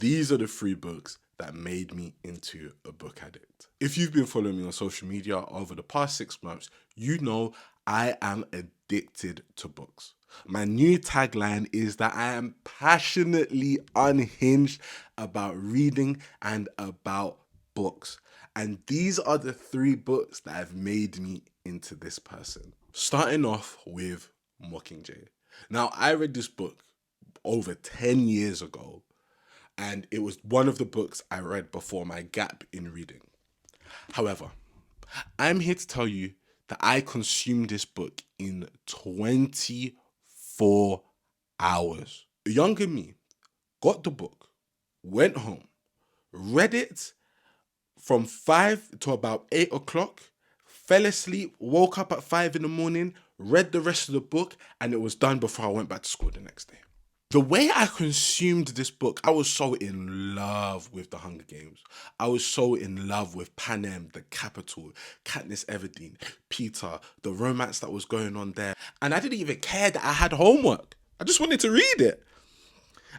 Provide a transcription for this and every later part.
These are the 3 books that made me into a book addict. If you've been following me on social media over the past 6 months, you know I am addicted to books. My new tagline is that I am passionately unhinged about reading and about books. And these are the 3 books that have made me into this person. Starting off with Mockingjay. Now, I read this book over 10 years ago, and it was one of the books I read before my gap in reading. However, I'm here to tell you that I consumed this book in 24 hours. Younger me got the book, went home, read it from 5 to about 8 o'clock, fell asleep, woke up at 5 in the morning, read the rest of the book, and it was done before I went back to school the next day. The way I consumed this book, I was so in love with the Hunger Games. I was so in love with Panem, the capital, Katniss Everdeen, Peter, the romance that was going on there. And I didn't even care that I had homework. I just wanted to read it.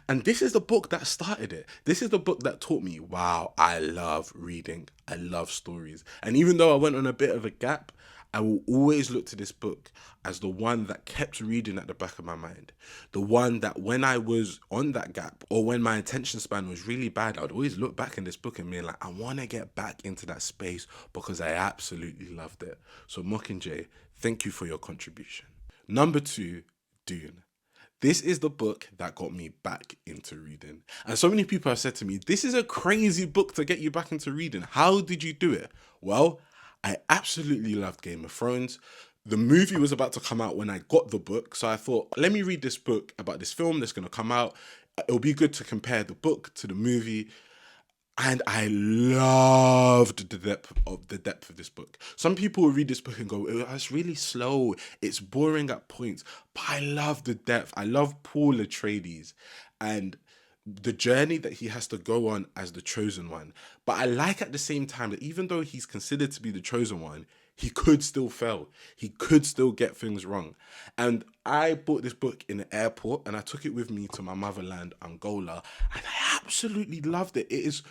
And this is the book that started it. This is the book that taught me, wow, I love reading. I love stories. And even though I went on a bit of a gap, I will always look to this book as the one that kept reading at the back of my mind. The one that when I was on that gap or when my attention span was really bad, I would always look back in this book and be like, I want to get back into that space because I absolutely loved it. So Mockingjay, thank you for your contribution. Number 2, Dune. This is the book that got me back into reading. And so many people have said to me, this is a crazy book to get you back into reading. How did you do it? Well, I absolutely loved Game of Thrones. The movie was about to come out when I got the book. So I thought, let me read this book about this film that's going to come out. It'll be good to compare the book to the movie. And I loved the depth of this book. Some people will read this book and go, it's really slow. It's boring at points. But I love the depth. I love Paul Atreides and the journey that he has to go on as the chosen one. But I like at the same time that even though he's considered to be the chosen one, he could still fail. He could still get things wrong. And I bought this book in the airport and I took it with me to my motherland, Angola. And I absolutely loved it. It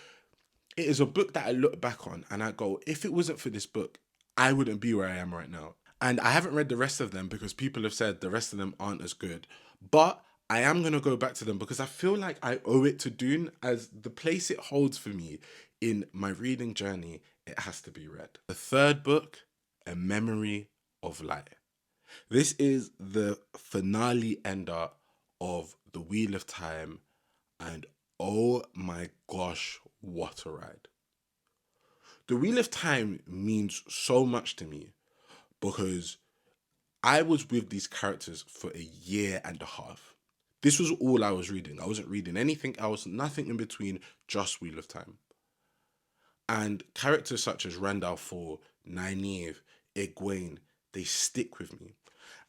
is a book that I look back on and I go, if it wasn't for this book, I wouldn't be where I am right now. And I haven't read the rest of them because people have said the rest of them aren't as good. But I am going to go back to them because I feel like I owe it to Dune as the place it holds for me in my reading journey. It has to be read. The 3rd book, A Memory of Light. This is the finale ender of The Wheel of Time. And oh my gosh, what a ride. The Wheel of Time means so much to me because I was with these characters for a year and a half. This was all I was reading. I wasn't reading anything else, nothing in between, just Wheel of Time. And characters such as Randall Fall, Nynaeve, Egwene, they stick with me.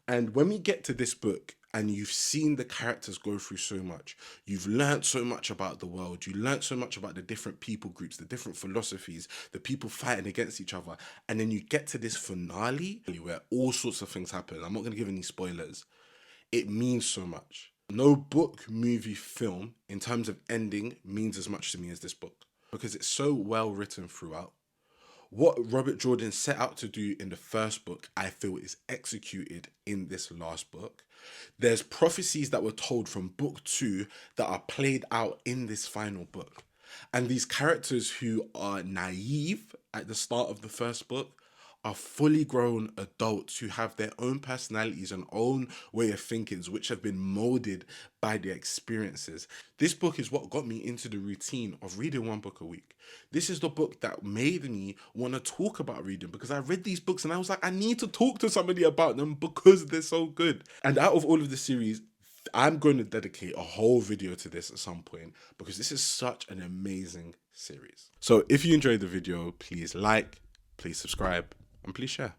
And when we get to this book and you've seen the characters go through so much, you've learned so much about the world, you learned so much about the different people groups, the different philosophies, the people fighting against each other, and then you get to this finale where all sorts of things happen. I'm not going to give any spoilers. It means so much. No book, movie, film, in terms of ending, means as much to me as this book because it's so well written throughout. What Robert Jordan set out to do in the first book, I feel is executed in this last book. There's prophecies that were told from book 2 that are played out in this final book. And these characters who are naive at the start of the first book are fully grown adults who have their own personalities and own way of thinking, which have been molded by their experiences. This book is what got me into the routine of reading 1 book a week. This is the book that made me want to talk about reading because I read these books and I was like, I need to talk to somebody about them because they're so good. And out of all of the series, I'm going to dedicate a whole video to this at some point because this is such an amazing series. So if you enjoyed the video, please like, please subscribe, and please share.